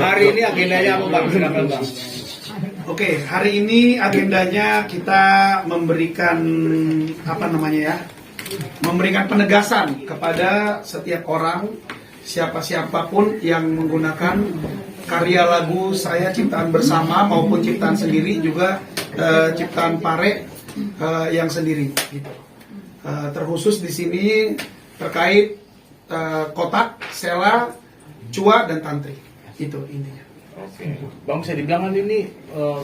Hari ini agendanya apa Bang? Silakan Bang. Oke, hari ini agendanya kita memberikan memberikan penegasan kepada setiap orang, siapapun yang menggunakan karya lagu saya ciptaan bersama maupun ciptaan sendiri juga ciptaan Pare yang sendiri. Gitu. Terkhusus di sini terkait kotak, sela, cua dan tantri. Itu intinya. Oke, Bang, bisa dibilang kan ini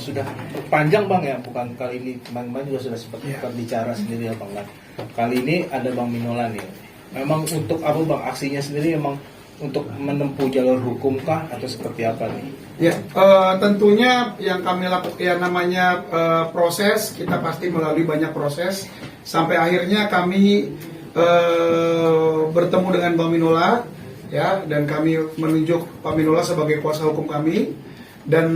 sudah panjang Bang ya, bukan kali ini, kemarin juga sudah sempat bicara sendiri ya Bang. Nah, kali ini ada Bang Minola nih. Memang untuk apa Bang, aksinya sendiri memang untuk menempuh jalur hukum kah atau seperti apa nih? Ya, tentunya yang kami lakukan yang namanya proses, kita pasti melalui banyak proses sampai akhirnya kami bertemu dengan Bang Minola. Ya, dan kami menunjuk Pak Minola sebagai kuasa hukum kami dan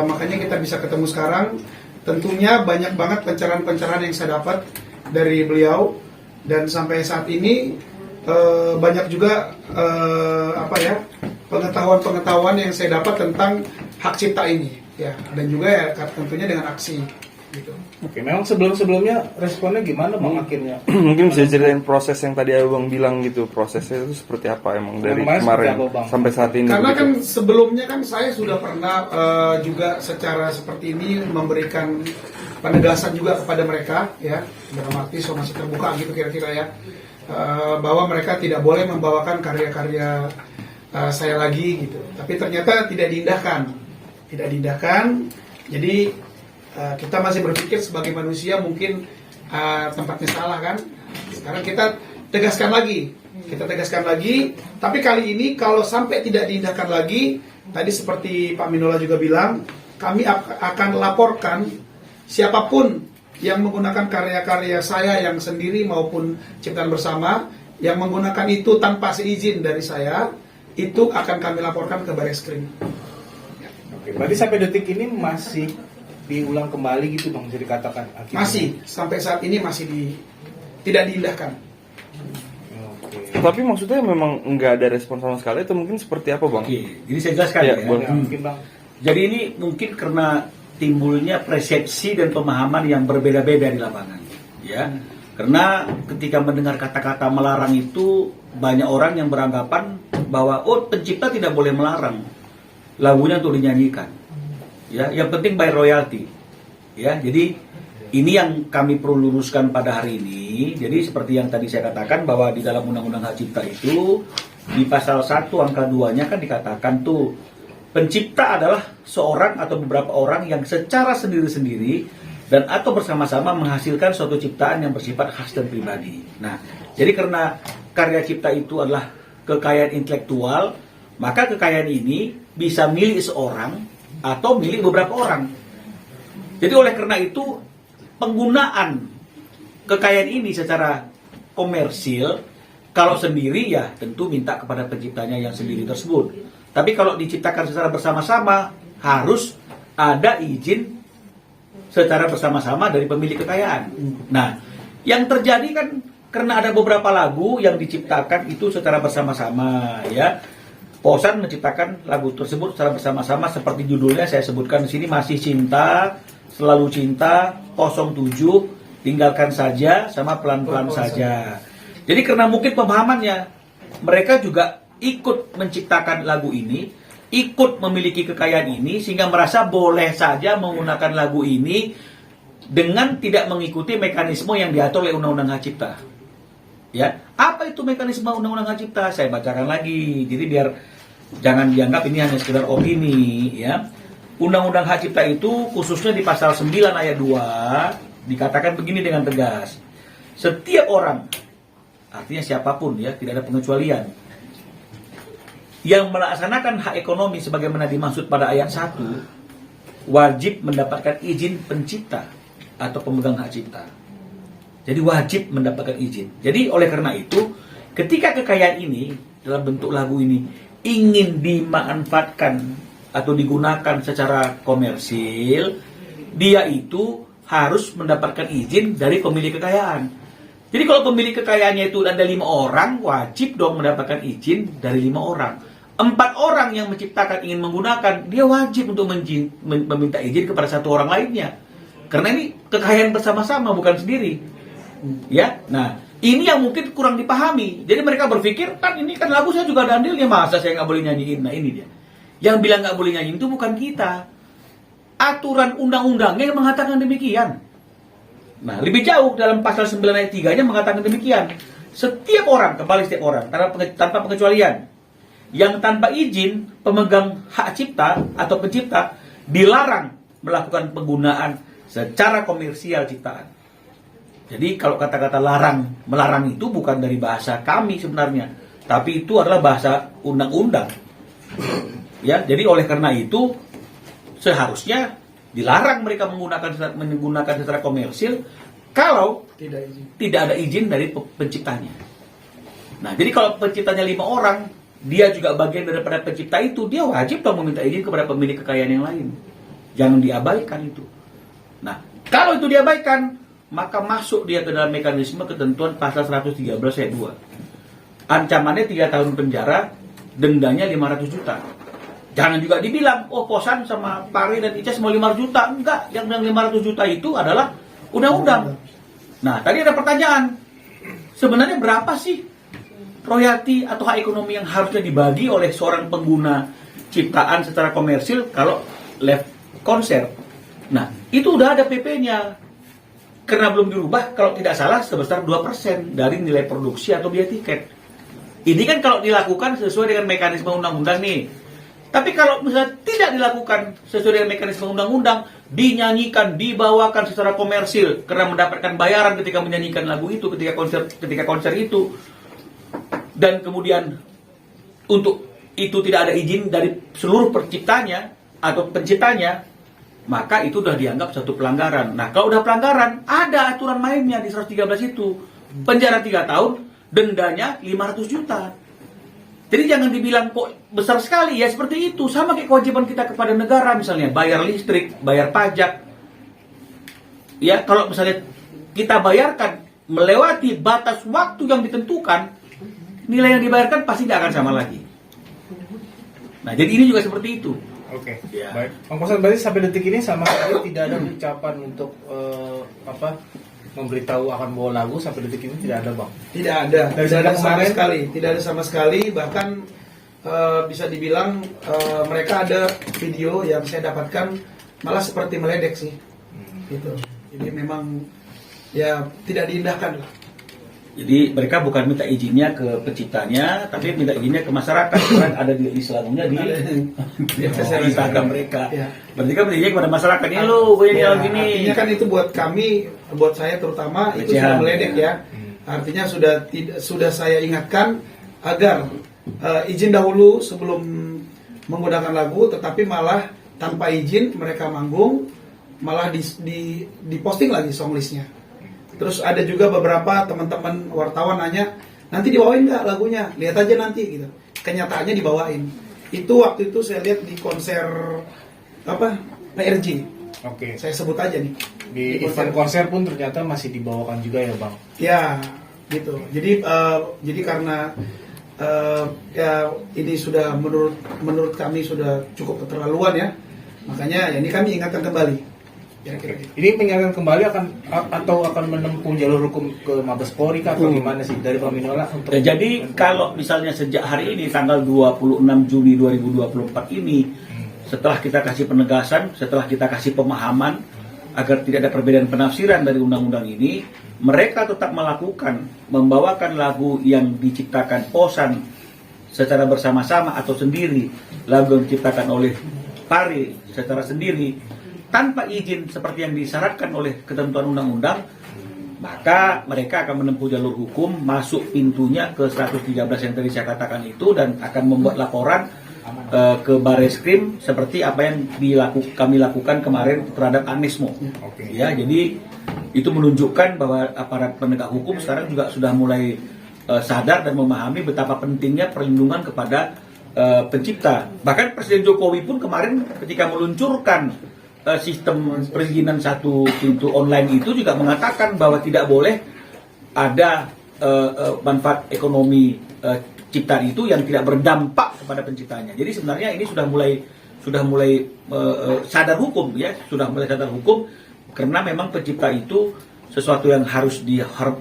makanya kita bisa ketemu sekarang. Tentunya banyak banget pencerahan-pencerahan yang saya dapat dari beliau dan sampai saat ini banyak juga pengetahuan yang saya dapat tentang hak cipta ini ya, dan juga ya tentunya dengan aksi gitu. Oke, memang sebelumnya responnya gimana Bang akhirnya? Mungkin bisa ceritain proses yang tadi Abang bilang gitu, prosesnya itu seperti apa emang dari kemarin sampai saat ini? Karena kan sebelumnya kan saya sudah pernah juga secara seperti ini memberikan penegasan juga kepada mereka ya, dalam arti somasi terbuka gitu kira-kira ya, bahwa mereka tidak boleh membawakan karya-karya saya lagi gitu. Tapi ternyata tidak diindahkan. Jadi kita masih berpikir sebagai manusia mungkin tempatnya salah kan. Sekarang kita tegaskan lagi. Tapi kali ini kalau sampai tidak diindahkan lagi, tadi seperti Pak Minola juga bilang, kami akan laporkan siapapun yang menggunakan karya-karya saya yang sendiri maupun ciptaan bersama yang menggunakan itu tanpa seizin dari saya, itu akan kami laporkan ke Barreskrim. Oke, berarti sampai detik ini masih diulang kembali gitu Bang, bisa dikatakan akhirnya. Masih, sampai saat ini masih tidak diindahkan. Oke. Tapi maksudnya memang nggak ada respon sama sekali atau mungkin seperti apa Bang? Oke, jadi saya jelaskan ya. Mungkin Bang. Jadi ini mungkin karena timbulnya persepsi dan pemahaman yang berbeda-beda di lapangan, ya. Karena ketika mendengar kata-kata melarang itu banyak orang yang beranggapan bahwa pencipta tidak boleh melarang lagunya untuk dinyanyikan. Ya, yang penting bayar royalti. Ya, jadi ini yang kami perlu luruskan pada hari ini. Jadi seperti yang tadi saya katakan bahwa di dalam Undang-Undang Hak Cipta itu di pasal 1 angka 2-nya kan dikatakan tuh pencipta adalah seorang atau beberapa orang yang secara sendiri-sendiri dan atau bersama-sama menghasilkan suatu ciptaan yang bersifat khas dan pribadi. Nah, jadi karena karya cipta itu adalah kekayaan intelektual, maka kekayaan ini bisa milik seorang atau milik beberapa orang. Jadi oleh karena itu penggunaan kekayaan ini secara komersil, kalau sendiri ya tentu minta kepada penciptanya yang sendiri tersebut. Tapi kalau diciptakan secara bersama-sama harus ada izin secara bersama-sama dari pemilik kekayaan. Nah, yang terjadi kan karena ada beberapa lagu yang diciptakan itu secara bersama-sama ya. Posan menciptakan lagu tersebut secara bersama-sama seperti judulnya saya sebutkan di sini, Masih Cinta, Selalu Cinta, 07, Tinggalkan Saja, sama Pelan-Pelan Saja. Jadi karena mungkin pemahamannya mereka juga ikut menciptakan lagu ini, ikut memiliki kekayaan ini sehingga merasa boleh saja menggunakan lagu ini dengan tidak mengikuti mekanisme yang diatur oleh Undang-Undang Hak Cipta. Ya, apa itu mekanisme Undang-Undang Hak Cipta? Saya bacakan lagi. Jadi biar jangan dianggap ini hanya sekedar opini, ya. Undang-Undang Hak Cipta itu khususnya di pasal 9 ayat 2 dikatakan begini dengan tegas. Setiap orang, artinya siapapun ya, tidak ada pengecualian, yang melaksanakan hak ekonomi sebagaimana dimaksud pada ayat 1 wajib mendapatkan izin pencipta atau pemegang hak cipta. Jadi wajib mendapatkan izin. Jadi oleh karena itu, ketika kekayaan ini dalam bentuk lagu ini ingin dimanfaatkan atau digunakan secara komersil, dia itu harus mendapatkan izin dari pemilik kekayaan. Jadi kalau pemilik kekayaannya itu ada 5 orang, wajib dong mendapatkan izin dari 5 orang. 4 orang yang menciptakan ingin menggunakan, dia wajib untuk meminta izin kepada 1 orang lainnya. Karena ini kekayaan bersama-sama, bukan sendiri. Ya, nah ini yang mungkin kurang dipahami. Jadi mereka berpikir, kan ini kan lagu saya juga ada andilnya, masa saya nggak boleh nyanyiin? Nah ini dia. Yang bilang nggak boleh nyanyiin itu bukan kita. Aturan undang-undangnya yang mengatakan demikian. Nah, lebih jauh dalam pasal 9 ayat 3-nya mengatakan demikian. Setiap orang, kembali setiap orang, tanpa pengecualian, yang tanpa izin pemegang hak cipta atau pencipta dilarang melakukan penggunaan secara komersial ciptaan. Jadi kalau kata-kata melarang itu bukan dari bahasa kami sebenarnya, tapi itu adalah bahasa undang-undang. Ya, jadi oleh karena itu seharusnya dilarang mereka menggunakan secara komersil kalau tidak ada izin dari penciptanya. Nah, jadi kalau penciptanya 5 orang, dia juga bagian daripada pencipta itu, dia wajib dong meminta izin kepada pemilik kekayaan yang lain. Jangan diabaikan itu. Nah, kalau itu diabaikan, maka masuk dia ke dalam mekanisme ketentuan pasal 113 ayat 2. Ancamannya 3 tahun penjara, dendanya 500 juta. Jangan juga dibilang, oh Posan sama Pari dan Ica mau 500 juta. Enggak, yang 500 juta itu adalah undang-undang. Nah, tadi ada pertanyaan. Sebenarnya berapa sih royalti atau hak ekonomi yang harusnya dibagi oleh seorang pengguna ciptaan secara komersil kalau live konser? Nah, itu udah ada PP-nya. Karena belum dirubah, kalau tidak salah sebesar 2% dari nilai produksi atau biaya tiket. Ini kan kalau dilakukan sesuai dengan mekanisme undang-undang nih. Tapi kalau misalnya tidak dilakukan sesuai dengan mekanisme undang-undang, dinyanyikan, dibawakan secara komersil karena mendapatkan bayaran ketika menyanyikan lagu itu, ketika konser itu, dan kemudian untuk itu tidak ada izin dari seluruh penciptanya atau penciptanya, maka itu sudah dianggap satu pelanggaran. Nah, kalau udah pelanggaran, ada aturan mainnya di 113 itu. Penjara 3 tahun, dendanya 500 juta. Jadi jangan dibilang kok besar sekali, ya seperti itu. Sama kayak kewajiban kita kepada negara, misalnya bayar listrik, bayar pajak. Ya, kalau misalnya kita bayarkan melewati batas waktu yang ditentukan, nilai yang dibayarkan pasti tidak akan sama lagi. Nah, jadi ini juga seperti itu. Oke, Ya. baik. Bang Posan, berarti sampai detik ini sama sekali tidak ada ucapan untuk memberitahu akan bawa lagu, sampai detik ini tidak ada, Bang? Tidak ada, Dari tidak ada sama kemarin? sekali, tidak ada sama sekali. Bahkan bisa dibilang mereka ada video yang saya dapatkan malah seperti meledek sih, gitu. Jadi memang ya tidak diindahkan lah. Jadi mereka bukan minta izinnya ke penciptanya, tapi minta izinnya ke masyarakat. Kan ada di selanggungnya di Instagram mereka. Ya. Berarti kan izinnya kepada masyarakat. Ini lo, gue ini Ya, gini. artinya kan itu buat kami, buat saya terutama itu sudah meledek ya. Artinya sudah saya ingatkan agar izin dahulu sebelum menggunakan lagu, tetapi malah tanpa izin mereka manggung, malah di posting lagi song listnya. Terus ada juga beberapa teman-teman wartawan nanya, nanti dibawain nggak lagunya? Lihat aja nanti gitu. Kenyataannya dibawain. Itu waktu itu saya lihat di konser PRJ. Oke. Saya sebut aja nih. Di event konser pun ternyata masih dibawakan juga ya, Bang? Ya, gitu. Jadi karena ya ini sudah menurut kami sudah cukup keterlaluan ya. Makanya ya ini kami ingatkan kembali. Kira-kira gitu. Ini mengingatkan kembali akan menempuh jalur hukum ke Mabes Polri atau gimana sih dari Bang Minola untuk Jadi kalau misalnya sejak hari ini tanggal 26 Juni 2024 ini, setelah kita kasih penegasan, setelah kita kasih pemahaman agar tidak ada perbedaan penafsiran dari undang-undang ini, mereka tetap membawakan lagu yang diciptakan Posan secara bersama-sama atau sendiri, lagu yang diciptakan oleh Pari secara sendiri, tanpa izin seperti yang disyaratkan oleh ketentuan undang-undang, maka mereka akan menempuh jalur hukum, masuk pintunya ke 113 yang tadi saya katakan itu, dan akan membuat laporan ke Bareskrim seperti apa yang kami lakukan kemarin terhadap Anesmo. Ya, jadi itu menunjukkan bahwa aparat penegak hukum sekarang juga sudah mulai sadar dan memahami betapa pentingnya perlindungan kepada pencipta. Bahkan Presiden Jokowi pun kemarin ketika meluncurkan sistem perizinan satu pintu online itu juga mengatakan bahwa tidak boleh ada manfaat ekonomi ciptaan itu yang tidak berdampak kepada penciptanya. Jadi sebenarnya ini sudah mulai sadar hukum ya, sudah mulai sadar hukum karena memang pencipta itu sesuatu yang harus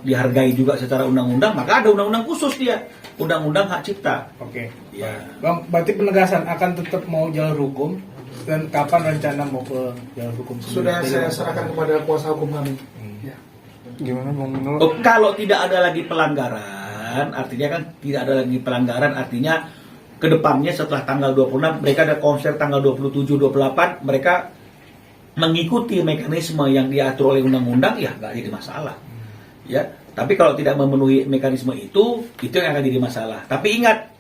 dihargai juga secara undang-undang, maka ada undang-undang khusus dia, undang-undang hak cipta. Oke. Ya. Bang, berarti penegasan akan tetap mau jalur hukum dan kapan rencana mau ke jalur hukum? Sudah saya serahkan kepada kuasa hukum kami. Ya. Gimana Bang Minul? Oh, kalau tidak ada lagi pelanggaran, artinya kan tidak ada lagi pelanggaran, artinya kedepannya setelah tanggal 26 mereka ada konser tanggal 27, 28, mereka mengikuti mekanisme yang diatur oleh undang-undang, ya nggak jadi masalah. Ya, tapi kalau tidak memenuhi mekanisme itu yang akan jadi masalah. Tapi ingat,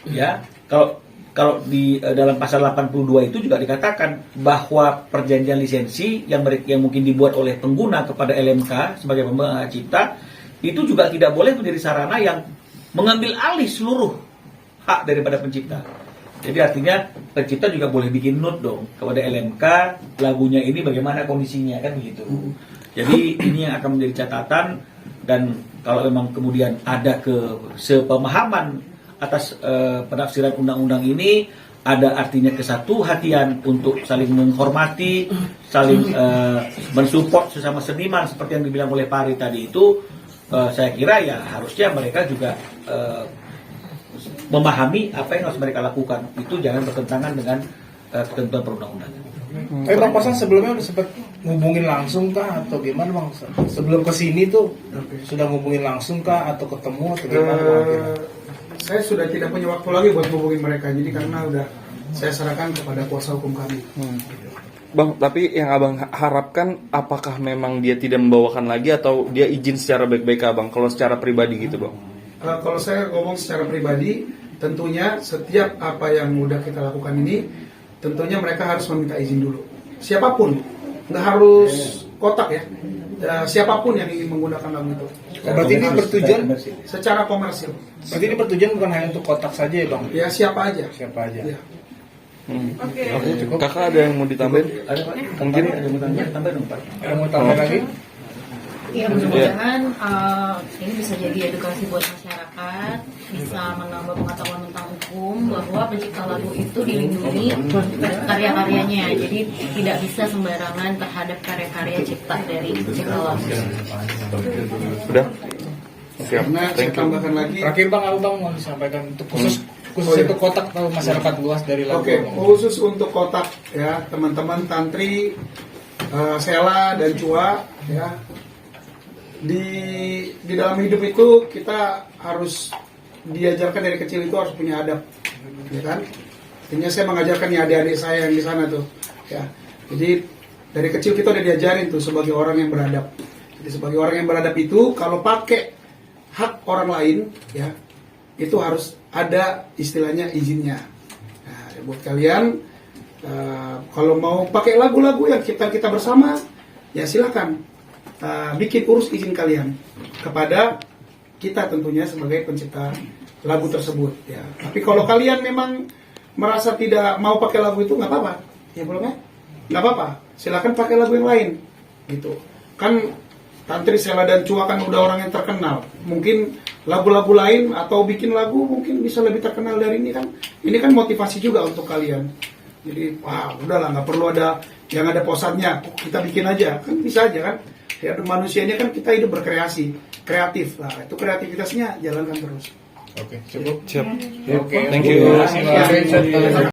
ya kalau di dalam pasal 82 itu juga dikatakan bahwa perjanjian lisensi yang mungkin dibuat oleh pengguna kepada LMK sebagai pembangun hak cipta itu juga tidak boleh menjadi sarana yang mengambil alih seluruh hak daripada pencipta. Jadi artinya pencipta juga boleh bikin note dong kepada LMK lagunya ini bagaimana kondisinya, kan begitu. Jadi ini yang akan menjadi catatan, dan kalau memang kemudian ada sepemahaman atas penafsiran undang-undang ini, ada artinya kesatuhatian untuk saling menghormati, saling mensupport sesama seniman seperti yang dibilang oleh Pak Ari tadi itu, saya kira ya harusnya mereka juga memahami apa yang harus mereka lakukan. Itu jangan bertentangan dengan ketentuan perundang-undangan. Bang Pasan sebelumnya udah sempat ngubungin langsung kah atau gimana Bang? Sebelum kesini tuh sudah ngubungin langsung kah atau ketemu atau gimana Bang? Saya sudah tidak punya waktu lagi buat hubungin mereka, jadi karena udah saya serahkan kepada kuasa hukum kami. Bang, tapi yang Abang harapkan apakah memang dia tidak membawakan lagi atau dia izin secara baik-baik Abang, kalau secara pribadi gitu Bang? Kalau saya ngomong secara pribadi, tentunya setiap apa yang udah kita lakukan ini, tentunya mereka harus meminta izin dulu. Siapapun, nggak harus kotak ya. Siapapun yang ingin menggunakan lagu itu. Berarti ini bertujuan secara komersil. Berarti ini bertujuan bukan hanya untuk kotak saja ya Bang? Ya siapa aja. Siapa aja. Ya. Oke, cukup. Kakak ada yang mau ditambahin? Ada Pak? Mungkin Ada yang mau tambah dong Pak. Ada mau tambah lagi? Ya, mudah-mudahan ini bisa jadi edukasi buat masyarakat, bisa menambah pengetahuan tentang hukum bahwa pencipta lagu itu dilindungi karya-karyanya, jadi tidak bisa sembarangan terhadap karya-karya cipta dari pencipta lagu. Udah? Oke, Karena saya thank you. tambahkan lagi. Terakhir Bang, apa Bang mau disampaikan untuk khusus untuk kotak atau masyarakat luas dari lagu? Oke, khusus untuk kotak ya, teman-teman tantri, Sela dan Cua ya. Di dalam hidup itu kita harus diajarkan dari kecil itu harus punya adab, ya kan? Artinya saya mengajarkan nih adik-adik saya yang di sana tuh, ya. Jadi dari kecil kita udah diajarin tuh sebagai orang yang beradab. Jadi sebagai orang yang beradab itu kalau pakai hak orang lain, ya, itu harus ada istilahnya izinnya. Nah, buat kalian kalau mau pakai lagu-lagu yang kita bersama, ya silakan. Bikin urus izin kalian kepada kita tentunya sebagai pencipta lagu tersebut ya. Tapi kalau kalian memang merasa tidak mau pakai lagu itu nggak apa-apa, ya belum ya, nggak apa-apa, silakan pakai lagu yang lain gitu kan. Tantri, Sela dan Cua kan udah orang yang terkenal, mungkin lagu-lagu lain atau bikin lagu mungkin bisa lebih terkenal dari ini kan. Ini kan motivasi juga untuk kalian. Jadi wah udahlah, nggak perlu ada yang ada posatnya, kita bikin aja kan, bisa aja kan. Ya manusianya kan kita hidup berkreasi, kreatif lah, itu kreativitasnya jalankan terus. Oke, cukup. Siap. Oke, Thank you. terima kasih, Bang.